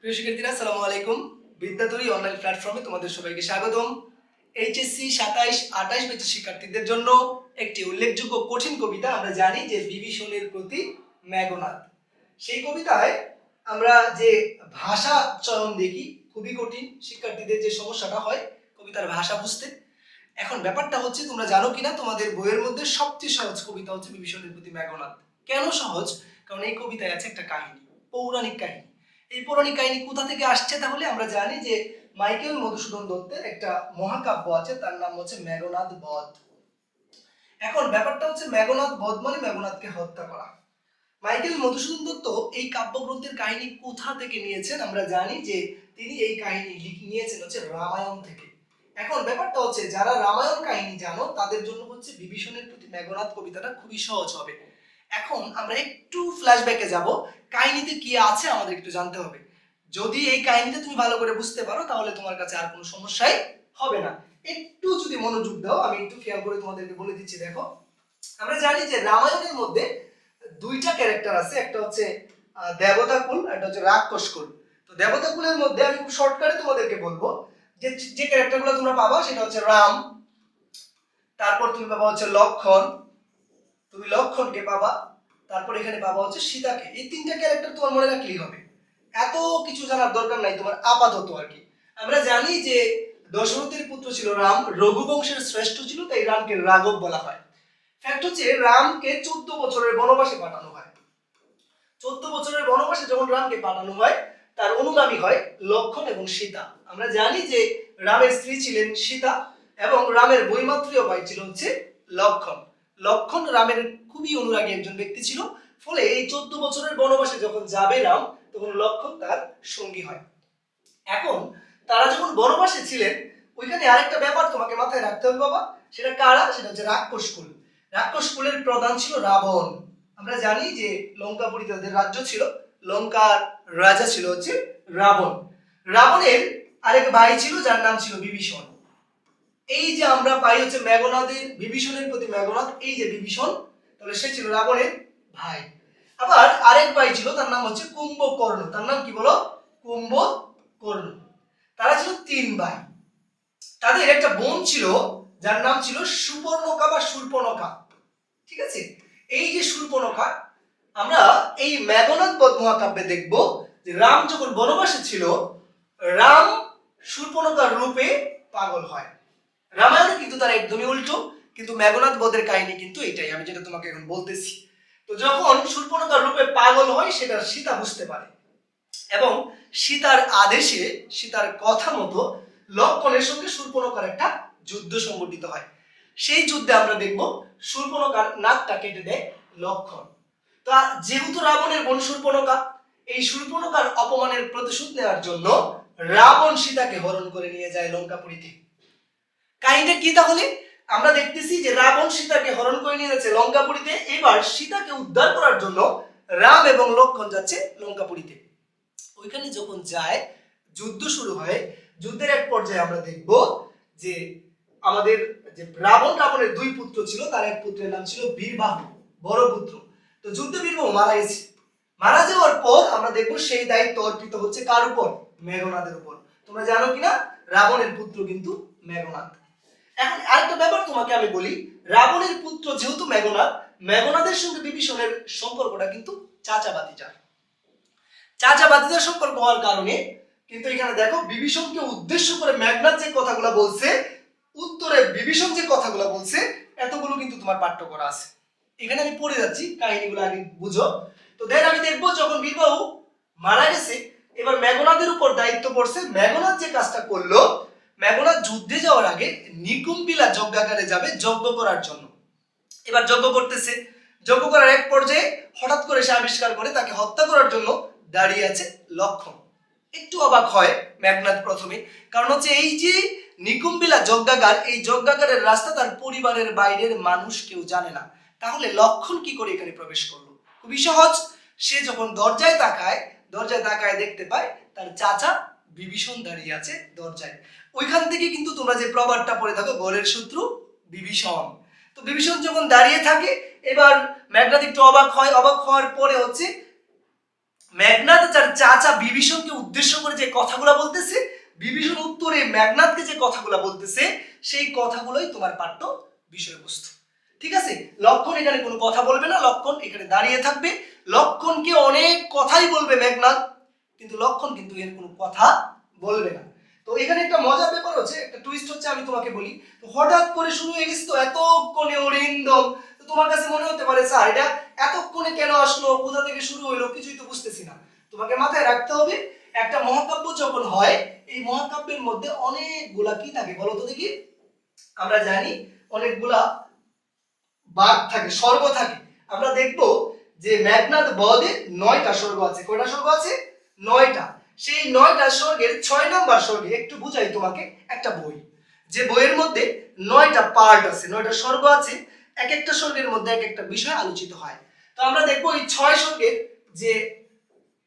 প্রিয় শিক্ষার্থীরা, আসসালামু আলাইকুম। বিদ্যাধরী অনলাইন প্ল্যাটফর্মে তোমাদের সবাইকে স্বাগতম। এইচএসসি 27-28 ব্যাচের শিক্ষার্থীদের জন্য একটি উল্লেখযোগ্য কঠিন কবিতা। আমরা জানি যে বিভীষণের প্রতি মেঘনাদ। সেই কবিতায় আমরা যে ভাষা চয়ন দেখি খুবই কঠিন, শিক্ষার্থীদের যে সমস্যাটা হয় কবিতার ভাষা বুঝতে। এখন ব্যাপারটা হচ্ছে, তোমরা জানো কিনা তোমাদের বইয়ের মধ্যে সবচেয়ে সহজ কবিতা হচ্ছে বিভীষণের প্রতি মেঘনাদ। কেন সহজ? কারণ এই কবিতায় আছে একটা কাহিনী, পৌরাণিক কাহিনী। এই পৌরাণিক কাহিনী কোথা থেকে আসছে? তাহলে আমরা জানি যে মাইকেল মধুসূদন দত্তের একটা মহাকাব্য আছে, তার নাম হচ্ছে মেঘনাদ বধ। এখন ব্যাপারটা হচ্ছে, মেঘনাদ বধ মানে মেঘনাদকে হত্যা করা। মাইকেল মধুসূদন দত্ত এই কাব্যগ্রন্থের কাহিনী কোথা থেকে নিয়েছেন? আমরা জানি যে তিনি এই কাহিনী নিয়েছেন হচ্ছে রামায়ণ থেকে। এখন ব্যাপারটা হচ্ছে, যারা রামায়ণ কাহিনী জানো তাদের জন্য হচ্ছে বিভীষণের প্রতি মেঘনাদ কবিতাটা খুবই সহজ হবে। এখন আমরা একটু ফ্ল্যাশব্যাকে যাব, কাহিনীতে কি আছে আমাদের একটু জানতে হবে। যদি এই কাহিনীটা তুমি ভালো করে বুঝতে পারো তাহলে তোমার কাছে আর কোনো সমস্যাই হবে না। একটু যদি মনোযোগ দাও, আমি একটু খেয়াল করে তোমাদেরকে বলে দিচ্ছি। দেখো, আমরা জানি যে রামায়ণের মধ্যে দুইটা ক্যারেক্টার আছে, একটা হচ্ছে দেবতা কুল, একটা হচ্ছে রাক্ষস কুল। তো দেবতা কুলের মধ্যে আমি খুব শর্টকাটে তোমাদেরকে বলবো যে যে ক্যারেক্টারগুলো তোমরা পাবা সেটা হচ্ছে রাম, তারপর তুমি পাবা হচ্ছে লক্ষণ, তুমি লক্ষণকে পাবা, তারপর এখানে পাবা হচ্ছে সীতাকে। এই তিনটা ক্যারেক্টার তোমার মনে রাখলেই হবে, এত কিছু জানার দরকার নাই তোমার আপাতত আর কি। আমরা জানি যে দশরথের পুত্র ছিল রাম, রঘুবংশের শ্রেষ্ঠ ছিল, তাই রামকে রাঘব বলা হয়। ফ্যাক্ট হচ্ছে, রামকে 14 বছরের বনবাসে পাঠানো হয়। 14 বছরের বনবাসে যখন রামকে পাঠানো হয়, তার অনুগামী হয় লক্ষণ এবং সীতা। আমরা জানি যে রামের স্ত্রী ছিলেন সীতা এবং রামের বৈমাত্রীয় ভাই ছিল হচ্ছে লক্ষণ। লক্ষণ রামের খুবই অনুরাগী একজন ব্যক্তি ছিল। ফলে এই 14 বছরের বনবাসে যখন যাবে রাম, তখন লক্ষণ তার সঙ্গী হয়। এখন তারা যখন বনবাসে ছিলেন, ওইখানে আরেকটা ব্যাপার তোমাকে মাথায় রাখতে হবে বাবা। সেটা কারা? সেটা হচ্ছে রাক্ষস কুল। রাক্ষস কুলের প্রধান ছিল রাবণ। আমরা জানি যে লঙ্কাপুরী তাদের রাজ্য ছিল, লঙ্কার রাজা ছিল হচ্ছে রাবণ। রাবণের আরেক ভাই ছিল যার নাম ছিল বিভীষণ। এই যে আমরা পাই হচ্ছে মেঘনাদের বিভীষণের প্রতি মেঘনাদ, এই যে বিভীষণ, তাহলে সে ছিল রাবণের ভাই। আবার আরেক ভাই ছিল, তার নাম হচ্ছে কুম্ভকর্ণ। তার নাম কি বলো? কুম্ভকর্ণ। তারা ছিল 3 ভাই। তাদের একটা বোন ছিল যার নাম ছিল সুপর্ণকা বা শূর্পণখা। ঠিক আছে? এই যে শূর্পণখা, আমরা এই মেঘনাদ বধ মহাকাব্যে দেখব যে রাম যখন বনবাসে ছিল, রাম শূর্পণখার রূপে পাগল হয়। রামায়ণে কিন্তু তার একদমই উল্টো, কিন্তু মেঘনাদ বধের কাহিনী কিন্তু এটাই, আমি যেটা তোমাকে এখন বলতেছি। তো যখন শূর্পণখার রূপে পাগল হয়, সেটা সীতা বুঝতে পারে এবং সীতার আদেশে, সীতার কথা মতো লক্ষণের সঙ্গে শূর্পণখার একটা যুদ্ধ সংঘটিত হয়। সেই যুদ্ধে আমরা দেখব শূর্পণখার নাকটা কেটে দেয় লক্ষণ। তা যেহেতু রাবণের বোন শূর্পণখা, এই শূর্পণখার অপমানের প্রতিশোধ নেওয়ার জন্য রাবণ সীতাকে হরণ করে নিয়ে যায় লঙ্কাপুরীতে। কাহিনীটা কি তাহলে? আমরা দেখতেছি যে রাবণ সীতাকে হরণ করে নিয়ে যাচ্ছে লঙ্কাপুরীতে। এবার সীতাকে উদ্ধার করার জন্য রাম এবং লক্ষণ যাচ্ছে লঙ্কাপুরীতে। ওইখানে যখন যায়, যুদ্ধ শুরু হয়। যুদ্ধের এক পর্যায়ে আমরা দেখব যে আমাদের যে রাবণের 2 পুত্র ছিল, তার এক পুত্রের নাম ছিল বীরবাহু, বড় পুত্র। তো যুদ্ধে বীরবাহু মারা গেছে। মারা যাওয়ার পর আমরা দেখব সেই দায়িত্ব অর্পিত হচ্ছে কার উপর? মেঘনাদের উপর। তোমরা জানো কিনা রাবণের পুত্র কিন্তু মেঘনাদ। এখন আরেকটা ব্যাপার তোমাকে আমি বলি, রাবণের পুত্র যেহেতু মেঘনাদ, মেঘনাদের সঙ্গে বিভীষণের সম্পর্কটা কিন্তু চাচা ভাতিজার। চাচা ভাতিজার সম্পর্ক হওয়ার কারণে কিন্তু এখানে দেখো, বিভীষণকে উদ্দেশ্য করে মেঘনাদ যে কথাগুলো বলছে, উত্তরে বিভীষণ যে কথাগুলো বলছে, এতগুলো কিন্তু তোমার পাঠ্য করা আছে। এখানে আমি পড়ে যাচ্ছি, কাহিনীগুলো আগে বুঝো। তো দেন আমি দেখবো যখন বীরবাহু মারা গেছে, এবার মেঘনাদের উপর দায়িত্ব পড়ছে। মেঘনাদ যে কাজটা করলো, মেঘনাদ যুদ্ধে যাওয়ার আগে নিকুম্বিলা যজ্ঞাগারে যাবে যজ্ঞ করার জন্য। এবার যজ্ঞ করতেছে, যজ্ঞ করার এক পর্যায়ে হঠাৎ করে সে আবিষ্কার করে তাকে হত্যা করার জন্য দাঁড়িয়ে আছে লক্ষণ। একটু অবাক হয় মেঘনাদ প্রথমে, কারণ হচ্ছে এই যে নিকুম্বিলা যজ্ঞাগার, এই যজ্ঞাগারের রাস্তা তার পরিবারের বাইরের মানুষ কেউ জানে না। তাহলে লক্ষণ কি করে এখানে প্রবেশ করলো? খুবই সহজ। সে যখন দরজায় তাকায় দেখতে পায় তার চাচা বিভীষণ দাঁড়িয়ে আছে দরজায়। ওইখান থেকে কিন্তু তোমরা যে প্রবাদটা পড়ে থাকো, ঘরের শত্রু বিভীষণ। তো বিভীষণ যখন দাঁড়িয়ে থাকে, এবার মেঘনাদ একটু অবাক হয়। অবাক হওয়ার পরে হচ্ছে মেঘনাদ তার চাচা বিভীষণকে উদ্দেশ্য করে যে কথাগুলো বলতেছে, বিভীষণ উত্তরে মেঘনাদকে যে কথাগুলো বলতেছে, সেই কথাগুলোই তোমার পাঠ্য বিষয়বস্তু। ঠিক আছে, লক্ষণ এখানে কোনো কথা বলবে না, লক্ষণ এখানে দাঁড়িয়ে থাকবে। লক্ষণকে অনেক কথাই বলবে মেঘনাদ, কিন্তু লক্ষণ কিন্তু এর কোনো কথা বলবে না। তো এখানে একটা মজার ব্যাপার হচ্ছে, একটা টুইস্ট হচ্ছে, আমি তোমাকে বলি। তো হঠাৎ করে শুরু হয়ে গেছে তো এতক্ষণে অরিন্দম। তো তোমার কাছে মনে হতে পারে স্যার এটা এতক্ষণে কেন আসলো, কোথা থেকে শুরু হলো, কিছুই তো বুঝতেছি না। তোমাকে মাথায় রাখতে হবে, একটা মহাকাব্য যখন হয়, এই মহাকাব্যের মধ্যে অনেকগুলা কি থাকে বলো তো দেখি? আমরা জানি অনেকগুলা বাঘ থাকে, স্বর্গ থাকে। আমরা দেখব যে মেঘনাদ বধে 9টা স্বর্গ আছে। কয়টা স্বর্গ আছে? 9টা। সেই 9টা স্বর্গের 6 নম্বর স্বর্গে একটু বুঝাই তোমাকে, একটা বই, যে বইয়ের মধ্যে 9টা পার্ট আছে, 9টা স্বর্গ আছে, এক একটা স্বর্গের মধ্যে এক একটা বিষয় আলোচিত হয়। তো আমরা দেখব এই 6 স্বর্গের যে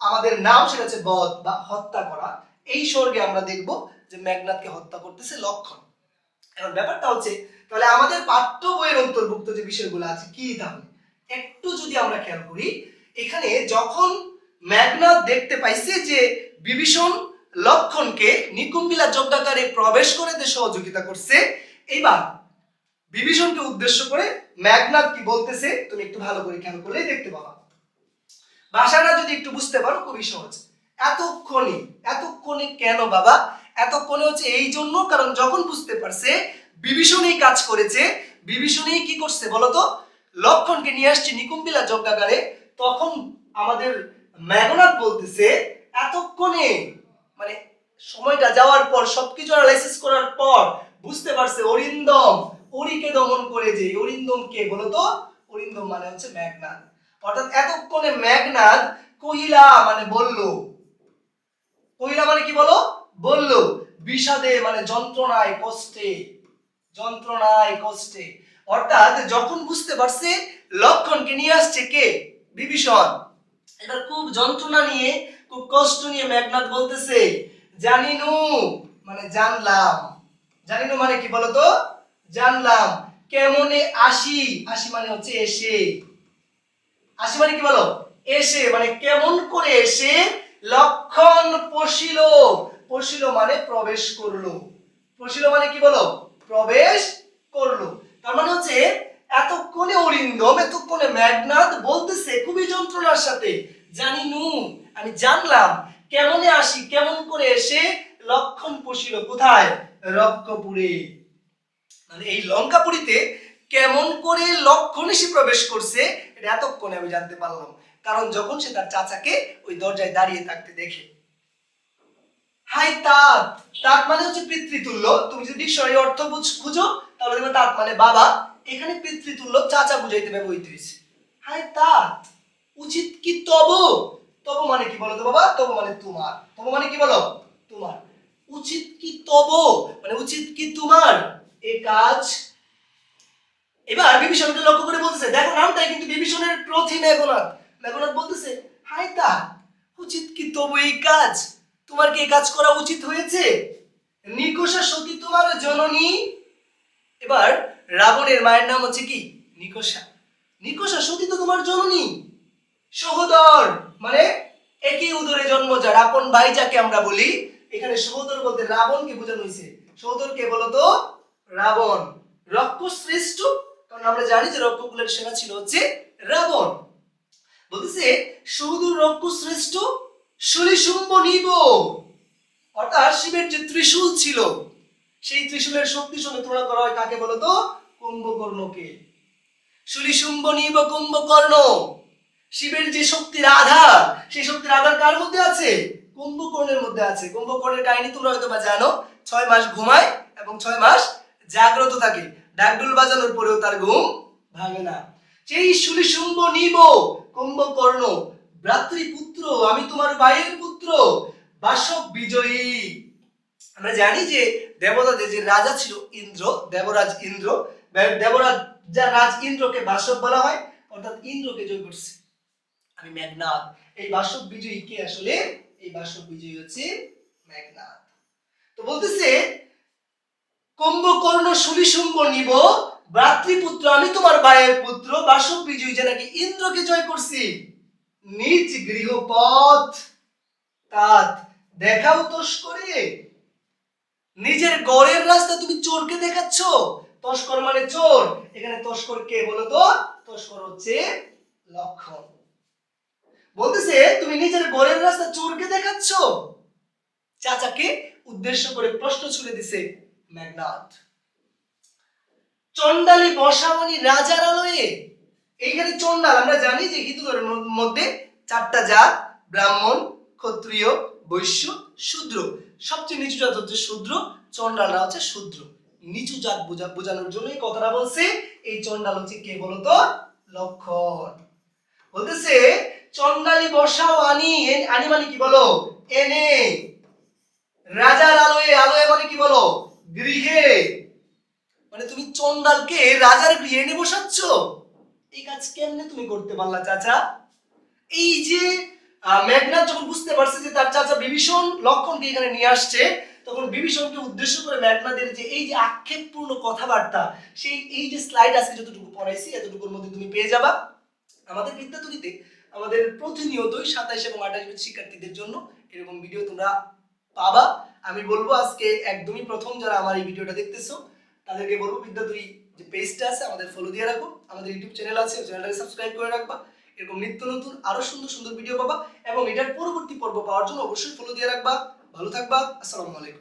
আমাদের নাম, সেটা হচ্ছে বধ বা হত্যা করা। এই স্বর্গে আমরা দেখব যে মেঘনাদকে হত্যা করতেছে লক্ষণ। এখন ব্যাপারটা হচ্ছে, তাহলে আমাদের পাঠ্য বইয়ের অন্তর্ভুক্ত যে বিষয়গুলো আছে কি, তাহলে একটু যদি আমরা খেয়াল করি, এখানে যখন মেঘনাদ দেখতে পাইছে যে বিভীষণ লক্ষণকে নিকুম্বিলা যজ্ঞাগারে প্রবেশ করে সহযোগিতা করছে, এইবার বিভীষণকে উদ্দেশ্য করে মেঘনাদ কি বলতেছে তুমি একটু ভালো করে খেয়াল করলেই দেখতে পাবা। ভাষাটা যদি একটু বুঝতে পারো খুবই সহজ। এতক্ষণে, এতক্ষণে কেন বাবা? এতক্ষণে হচ্ছে এই জন্য, কারণ যখন বুঝতে পারছে বিভীষণই কাজ করেছে, বিভীষণই কি করছে বলতো, লক্ষণকে নিয়ে আসছে নিকুম্বিলা যজ্ঞাগারে, তখন আমাদের মেঘনাদ বলতেছে এতক্ষণে, মানে সময়টা যাওয়ার পর, সবকিছু অ্যানালাইসিস করার পর বুঝতে পারছে অরিন্দম, অরিকে দমন করে। যে অরিন্দম কে বলতো? অরিন্দম মানে হচ্ছে মেঘনাদ। অর্থাৎ এতক্ষণে মেঘনাদ কহিলা মানে বলল, কহিলা মানে কি বলো? বলল। বিষাদে মানে যন্ত্রণায়, কষ্টে, যন্ত্রণায় কষ্টে। অর্থাৎ যখন বুঝতে পারছে লক্ষণকে নিয়ে আসছে কে? বিভীষণ, এবার খুব যন্ত্রণা নিয়ে, খুব কষ্ট নিয়ে মেঘনাদ বলতেছে জানিনু মানে জানলাম। জানিনু মানে কি বলতো? জানলাম। কেমনে আসি, আসি মানে হচ্ছে এসে, আসি মানে কি বলো? এসে, মানে কেমন করে এসে লক্ষণ পশিল, পশিল মানে প্রবেশ করলো, পশিল মানে কি বলো? প্রবেশ করলো। তার মানে হচ্ছে এতক্ষণে অরিন্দম, এতক্ষণে মেঘনাদ বলতেছে খুবই যন্ত্রণার সাথে, জানি নু আমি জানলাম, কেমনে আসি, কেমন করে এসে লক্ষণ পশিল কোথায়? রক্কপুরে। মানে এই লঙ্কাপুরীতে কেমন করে লক্ষণ এসে প্রবেশ করছে, এটা এতক্ষণে আমি জানতে পারলাম, কারণ যখন সে তার চাচাকে ওই দরজায় দাঁড়িয়ে থাকতে দেখে। হাই তাত, তাত মানে হচ্ছে পিতৃতুল্য। তুমি যদি ডিকশনারি অর্থ খুঁজো তাহলে দেখবে তাত মানে বাবা, এখানে পিতৃতুল্য চাচা বুঝাইতে ব্যবহৃত হয়েছে। হাই তাত, উচিত কি তব? তব মানে কি বলো তো বাবা? তব মানে তোমার, তব মানে কি বলো? তোমার। উচিত কি তব মানে উচিত কি তোমার এ কাজ? এবার বিভীষণকে লক্ষ্য করে বলতেছে, দেখো নামটাই কিন্তু বিভীষণের প্রথি মেঘনাদ। মেঘনাদ বলতেছে হাই তা, উচিত কি তবু এই কাজ? তোমার কি এই কাজ করা উচিত হয়েছে? নিকষা সতী তোমার জননী। এবার রাবণের মায়ের নাম হচ্ছে কি? নিকষা। নিকষা সতী তো তোমার জননী। সহোদর মানে একই উদরে জন্ম যার, আপন ভাই যাকে আমরা বলি, এখানে সহোদর বলতে রাবণকে বোঝানো হয়েছে। সহোদর কে বলতো? রাবণ। রক্ষ শ্রেষ্ঠ, কারণ আমরা জানি যে রক্ষকুলের সেনা ছিল হচ্ছে রাবণ। বলতেছে সহোদর রক্ষ শ্রেষ্ঠ, শুম্ভ নিব। অর্থাৎ শিবের যে ত্রিশূল ছিল, সেই ত্রিশূলের শক্তির সঙ্গে তুলনা করা হয় কাকে বলতো? কুম্ভকর্ণকে। শুম্ভ নিব কুম্ভকর্ণ। শিবের যে শক্তির আধার, সেই শক্তির আধার কার মধ্যে আছে? কুম্ভকর্ণের মধ্যে আছে। কুম্ভকর্ণের কাহিনী তোমরা হয়তো বা জানো, 6 মাস ঘুমায় এবং 6 মাস জাগ্রত থাকে, ঢাকঢোল বাজানোর পরেও তার ঘুম ভাঙে না। সেই শুম্ভ নিব কুম্ভকর্ণ, ভ্রাতৃপুত্র আমি তোমার ভাইয়ের পুত্র, বাসব বিজয়ী। আমরা জানি যে দেবতাদের যে রাজা ছিল ইন্দ্র, দেবরাজ ইন্দ্র, দেবরাজ যা রাজ ইন্দ্রকে বাসব বলা হয়, অর্থাৎ ইন্দ্রকে জয় করছে আমি মেঘনাদ। এই বাসব বিজয়ী কে আসলে? এই বাসব বিজয়ী হচ্ছে মেঘনাদ। তো বলতেছে কুম্ভকর্ণ শুম্ভ নিব, ভ্রাতৃপুত্র আমি তোমার ভাইয়ের পুত্র, বাসব বিজয়ী যে নাকি ইন্দ্রকে জয় করছি। নিজ গৃহপথ তাত দেখাও তস্করে। নিজের গড়ের রাস্তা তুমি চোরকে দেখাচ্ছ। তস্কর মানে চোর, এখানে তস্কর কে বলো তো? তস্কর হচ্ছে লক্ষণ। বলতেছে তুমি নিজের গড়ের রাস্তা চোরকে দেখাচ্ছ। চাচাকে উদ্দেশ্য করে প্রশ্ন ছুড়ে দিছে মেঘনাদ। চন্ডালী বসাবনী রাজার আলোয়ে। এইখানে চন্ডাল আমরা জানি যে হিন্দু ধর্মের মধ্যে চারটা জাত, ব্রাহ্মণ, ক্ষত্রিয়, বৈশ্য, শূদ্র। সবচেয়ে নিচু জাত হচ্ছে শূদ্র, চন্ডালরা হচ্ছে শূদ্র। নিচু জাত বোঝানোর জন্য এই কথাটা বলছে। এই চন্ডাল হচ্ছে কে বলতো? লক্ষণ। বলতেছে চন্ডালী বসাও আনি, আনি মানে কি বলো? এনে। রাজার আলোয়ে, আলোয়ে মানে কি বলো? গৃহে। মানে তুমি চন্ডালকে রাজার গৃহে এনে বসাচ্ছ। এই কাজ কেমনে তুমি করতে পারলা চাচা? এই যে মেঘনাদ যখন বুঝতে পারছে যে তার চাচা বিভীষণ লক্ষণকে এখানে নিয়ে আসছে, তখন বিভীষণকে উদ্দেশ্য করে মেঘনাদের যে এই যে আক্ষেপপূর্ণ কথাবার্তা, সেই এই যে স্লাইড আজকে যতটুকু পড়াইছি এতটুকুর মধ্যে তুমি পেয়ে যাবা। আমাদের বিদ্যাতুরিতে আমাদের প্রতিনিয়তই 27 এবং 28 ব্যাচ শিক্ষার্থীদের জন্য এরকম ভিডিও তোমরা পাবা। আমি বলবো আজকে একদমই প্রথম যারা আমার এই ভিডিওটা দেখতেছো তাদেরকে বলবো বিদ্যাতুরি যে পেজটা আছে আমাদের ফলো দিয়ে রাখো, আমাদের ইউটিউব চ্যানেল আছে চ্যানেলটাকে সাবস্ক্রাইব করে রাখবা। এরকম নিত্য নতুন আরো সুন্দর সুন্দর ভিডিও পাবা এবং এটার পরবর্তী পর্ব পাওয়ার জন্য অবশ্যই ফলো দিয়ে রাখবা। ভালো থাকবা। আসসালামু আলাইকুম।